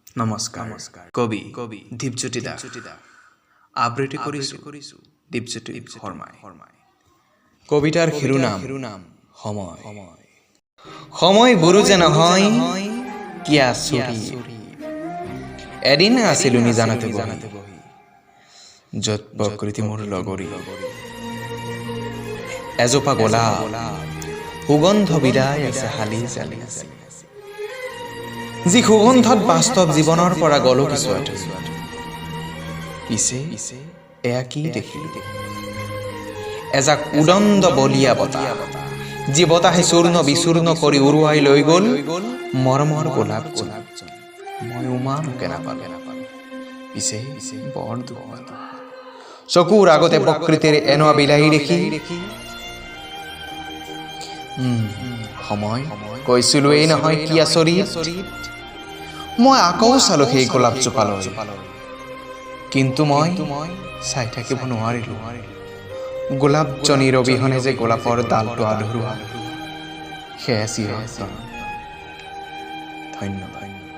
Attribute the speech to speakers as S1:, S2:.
S1: নমস্কাৰ কবি দীপজ্যোতি দা আবৃত্তি কৰিছোঁ দীপজ্যোতি শৰ্মাই কবিতাৰ শিৰোনাম সময় সময় বুৰু যে নহয় কিয়া চুৰি এদিন আছিলোঁ নিজানতে বহি য'ত প্ৰকৃতি মোৰ লগৰী এজোপা গোলাপ সুগন্ধ বিলাই আছে হালি জালি যি সুগন্ধত বাস্তৱ জীৱনৰ পৰা গলো কিছু পিছে এয়া কি দেখিলো এজাক উদণ্ড বলিয়া বতাহ যি বতাহে চূৰ্ণ বিচূৰ্ণ কৰি উৰুৱাই লৈ গ'ল মৰমৰ গোলাপ মই উমানকে নাপালো পিছে বৰ দুখ চকুৰ আগতে প্ৰকৃতিৰ এনোৱা বিলাহী দেখি সময় কৈছিলো এই নহয় কি আচৰিত মই আকৌ চালো সেই গোলাপজোপালৈ কিন্তু মই চাই থাকিব নোৱাৰিলো গোলাপজনীৰ অবিহনে যে গোলাপৰ ডালটো আধৰুৱা সেয়া চিৰন্তন ধন্যবাদ।